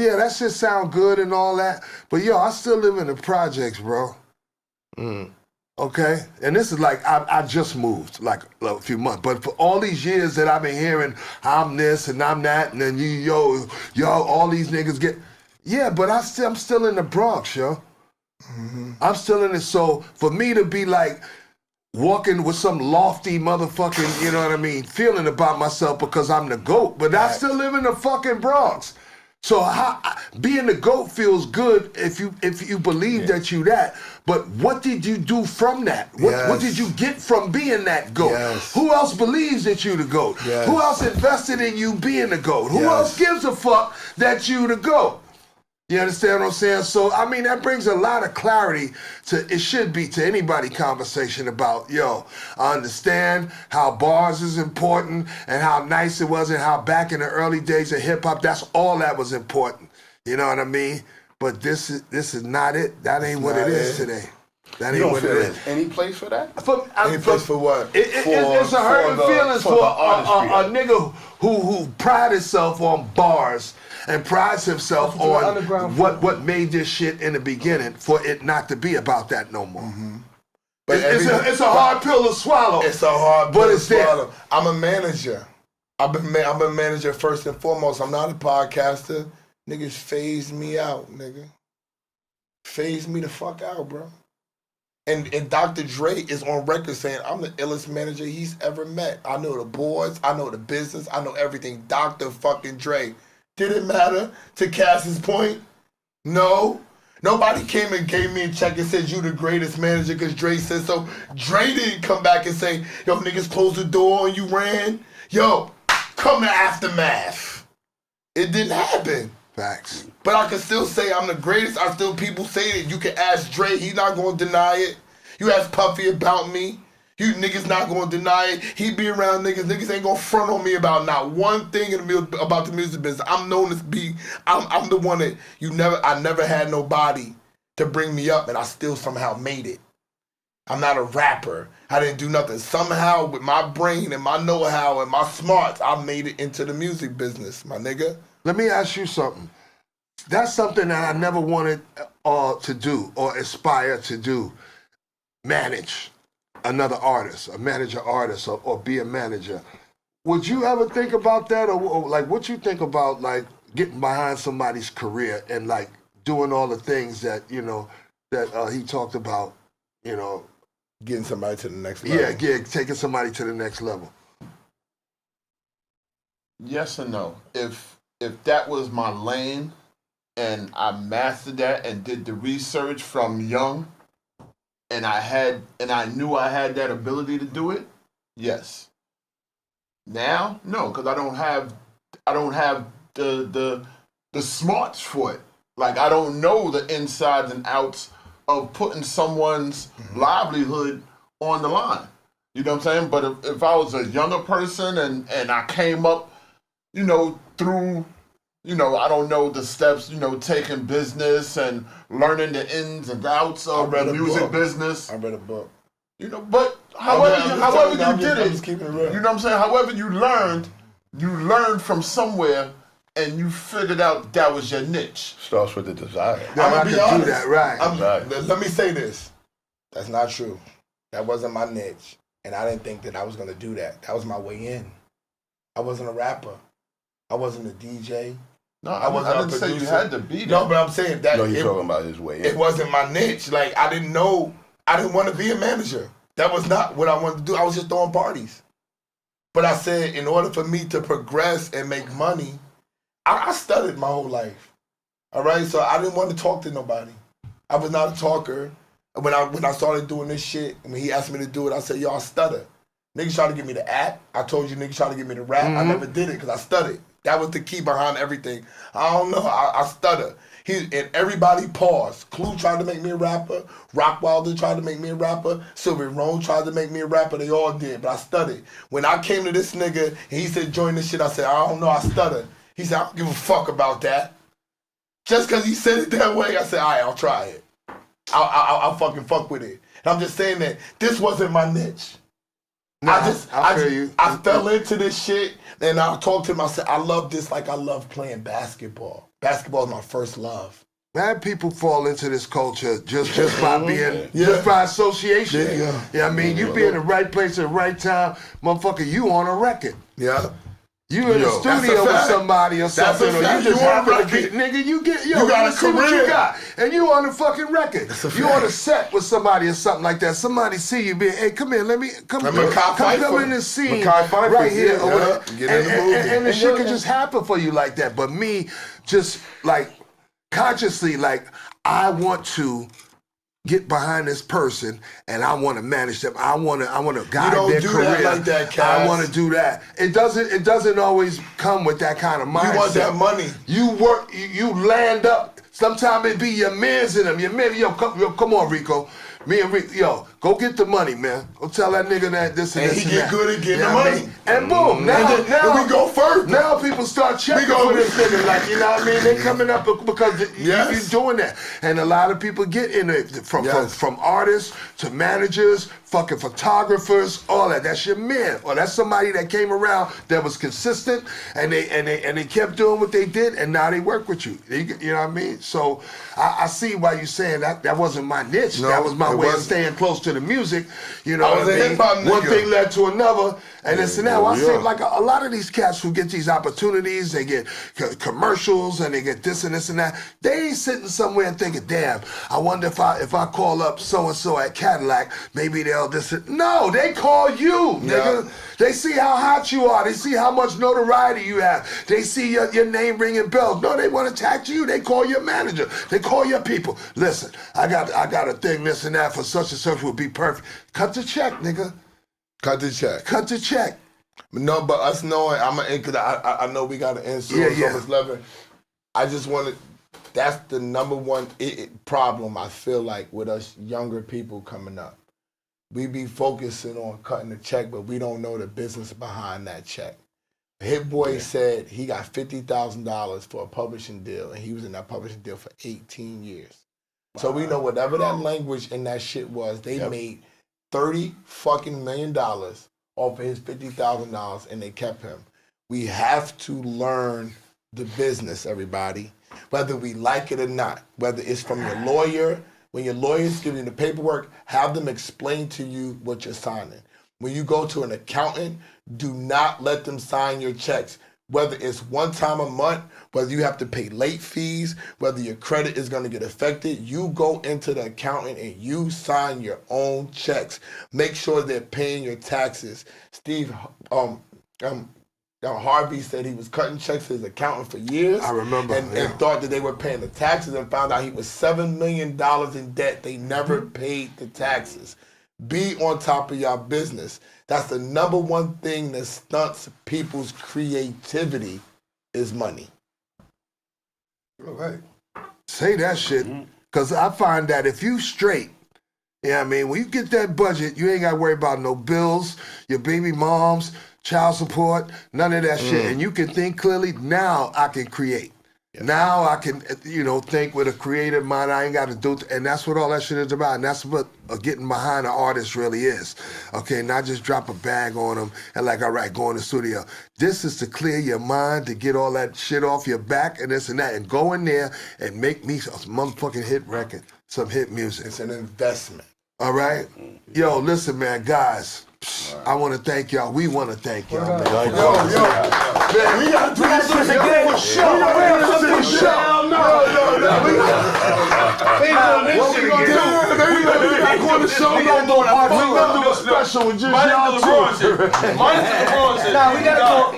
yeah, that shit sound good and all that. But yo, I still live in the projects, bro. Okay? And this is like, I just moved like a few months. But for all these years that I've been hearing, I'm this and I'm that, and then yo, all these niggas get, yeah, but I'm still in the Bronx, yo. I'm still in it. So for me to be like, walking with some lofty motherfucking, you know what I mean, feeling about myself because I'm the GOAT, but I still live in the fucking Bronx. So being the GOAT feels good if you believe that you that. But what did you do from that? What did you get from being that GOAT? Who else believes that you the GOAT? Who else invested in you being the GOAT? Who else gives a fuck that you the GOAT? You understand what I'm saying? So, I mean, that brings a lot of clarity it should be to anybody conversation about, yo, I understand how bars is important and how nice it was and how back in the early days of hip hop, that's all that was important. You know what I mean? But this is not it. That ain't what it is today. That ain't what it is. Any place for that? Any place for what? It's a hurting feelings for a nigga who pride himself on bars and prides himself on what made this shit in the beginning for it not to be about that no more. But it's a hard pill to swallow. It's a hard pill to swallow. There. I'm a manager. I'm a manager first and foremost. I'm not a podcaster. Niggas phase me out, nigga. Phase me the fuck out, bro. And Dr. Dre is on record saying, I'm the illest manager he's ever met. I know the boards, I know the business, I know everything. Dr. fucking Dre. Did it matter to Cass's point? No. Nobody came and gave me a check and said you the greatest manager because Dre said so. Dre didn't come back and say, yo, niggas closed the door and you ran. Yo, come to Aftermath. It didn't happen. Facts. But I can still say I'm the greatest. People say that. You can ask Dre, he's not gonna deny it. You ask Puffy about me, you niggas not gonna deny it. He be around niggas. Niggas ain't gonna front on me about not one thing about the music business. I'm known as I'm the one that I never had nobody to bring me up, and I still somehow made it. I'm not a rapper. I didn't do nothing. Somehow with my brain and my know-how and my smarts, I made it into the music business, my nigga. Let me ask you something. That's something that I never wanted to do or aspire to do. Manage another artist, a manager artist, or be a manager. Would you ever think about that? Or like, what you think about like getting behind somebody's career and like doing all the things that, you know, that he talked about, you know? Getting somebody to the next level. Yeah, taking somebody to the next level. Yes and no. If that was my lane and I mastered that and did the research from young and I knew I had that ability to do it, yes. Now, no, because I don't have the smarts for it. Like I don't know the insides and outs of putting someone's livelihood on the line. You know what I'm saying? But if I was a younger person and I came up, you know, through, you know, I don't know the steps, you know, taking business and learning the ins and outs of the music business. I read a book. You know, but however you did it, you know what I'm saying? However you learned from somewhere and you figured out that was your niche. Starts with the desire. I'm gonna be honest. Do that, right. Let me say this. That's not true. That wasn't my niche. And I didn't think that I was gonna do that. That was my way in. I wasn't a rapper. I wasn't a DJ. No, I didn't say you had to be that. No, but I'm saying that. No, you're talking about his way in. It wasn't my niche. Like, I didn't want to be a manager. That was not what I wanted to do. I was just throwing parties. But I said, in order for me to progress and make money, I studied my whole life. All right? So I didn't want to talk to nobody. I was not a talker. When I started doing this shit, when he asked me to do it, I said, yo, I stutter. Niggas tried to get me to act. I told you niggas tried to get me to rap. I never did it because I stuttered. That was the key behind everything. I don't know. I stutter. And everybody paused. Clue tried to make me a rapper. Rockwilder tried to make me a rapper. Sylvia Rome tried to make me a rapper. They all did, but I stuttered. When I came to this nigga and he said, join this shit, I said, I don't know, I stutter. He said, I don't give a fuck about that. Just because he said it that way, I said, all right, I'll try it. I'll fucking fuck with it. And I'm just saying that this wasn't my niche. I fell into this shit and I talked to him. I said, I love this like I love playing basketball. Basketball is my first love. Mad people fall into this culture just by being, just by association. Yeah, I mean, you be in the right place at the right time, motherfucker, you on a record. Yeah. You in the studio with somebody or something, or you just happen to be, nigga, you got a career. What you got, and you on the fucking record. You on a set with somebody or something like that. Somebody see you, be, hey, come here, let me come in this scene right here. And the shit can just happen for you like that. But me, just like consciously, like I want to get behind this person and I want to manage them. I want to guide their career. That like that, Kaz. I want to do that. It doesn't always come with that kind of mindset. You want that money. You work. You land up. Sometimes it be your mans in them. Your man, come on, Rico. Me and Rico, go get the money, man. Go tell that nigga that this and this and that. And he get good at getting the money. And boom, now we go further. Now people start checking for this nigga, like, you know what I mean? They coming up because you're doing that. And a lot of people get in it, from artists to managers, fucking photographers, all that. That's your man. Or that's somebody that came around that was consistent and they kept doing what they did and now they work with you. You know what I mean? So I see why you're saying that wasn't my niche. No, that was my way of staying close to the music. You know what I mean? One thing led to another, and this and that. Well, I see like a lot of these cats who get these opportunities, they get commercials and they get this and this and that. They ain't sitting somewhere and thinking, damn, I wonder if I call up so-and-so at Cadillac, maybe they'll this. No, they call you, nigga. They see how hot you are. They see how much notoriety you have. They see your name ringing bells. No, they want to talk to you. They call your manager. They call your people. Listen, I got a thing, this and that for such and such would be perfect. Cut the check, nigga. Cut the check. Cut the check. No, but us knowing, because I know we got to answer so much level. I just want to, that's the number one problem I feel like with us younger people coming up. We be focusing on cutting the check, but we don't know the business behind that check. Hit Boy said he got $50,000 for a publishing deal, and he was in that publishing deal for 18 years. Wow. So we know whatever that language in that shit was, they made $30 fucking million off of his $50,000, and they kept him. We have to learn the business, everybody, whether we like it or not, whether it's from your lawyer. When your lawyers give you the paperwork, have them explain to you what you're signing. When you go to an accountant, do not let them sign your checks. Whether it's one time a month, whether you have to pay late fees, whether your credit is going to get affected, you go into the accountant and you sign your own checks. Make sure they're paying your taxes. Steve Harvey said he was cutting checks to his accountant for years. I remember. And thought that they were paying the taxes and found out he was $7 million in debt. They never paid the taxes. Be on top of your business. That's the number one thing that stunts people's creativity is money. All right. Say that shit. Because I find that if you straight, I mean, when you get that budget, you ain't got to worry about no bills, your baby moms, child support, none of that shit. And you can think clearly. Now I can create. Now I can, think with a creative mind. I ain't got to do, and that's what all that shit is about. And that's what getting behind an artist really is. Okay, not just drop a bag on them and like, all right, go in the studio. This is to clear your mind, to get all that shit off your back and this and that, and go in there and make me a motherfucking hit record, some hit music. It's an investment. All right? Yo, listen, man, guys. I want to thank y'all. We want to thank y'all, man. Man, we got to do this again for sure. What we gonna do? We gonna be back on the show. We gonna do a special with just y'all two. Nah, we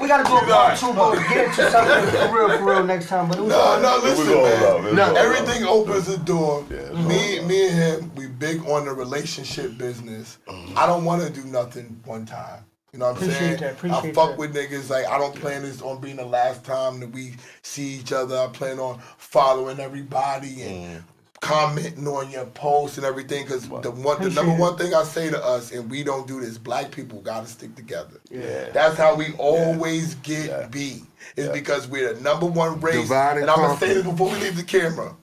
gotta do a part two, but get into something for real next time. But listen, man. Everything opens the door. Me and him, we big on the relationship business. I don't want to do nothing one time. You know what I'm saying? I fuck with niggas. Like, I don't plan this on being the last time that we see each other. I plan on following everybody and commenting on your posts and everything. Because the number one thing I say to us, and we don't do this, black people got to stick together. Yeah. That's how we always get beat. It's because we're the number one race. And I'm going to say this before we leave the camera.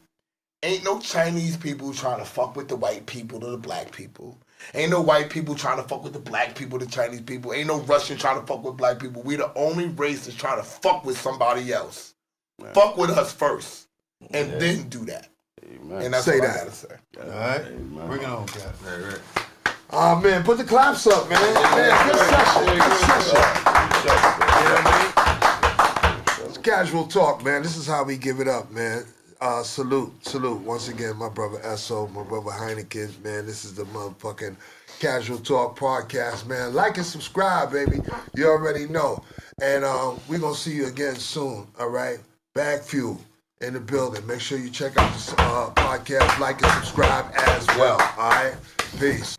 Ain't no Chinese people trying to fuck with the white people or the black people. Ain't no white people trying to fuck with the black people, the Chinese people. Ain't no Russian trying to fuck with black people. We the only race that's trying to fuck with somebody else. Fuck with us first, and then do that. Amen. And that's Say what that. I gotta say. All right, bring it on, Cap. Right. Oh man, put the claps up, man. Man, good session. Good session. You know what I mean? It's casual talk, man. This is how we give it up, man. Salute once again, my brother Esso, my brother Heineken, man. This is the motherfucking Casual Talk podcast, man. Like and subscribe, baby. You already know. And we're gonna see you again soon. All right, Bag Fuel in the building. Make sure you check out this podcast, like and subscribe as well. All right, peace.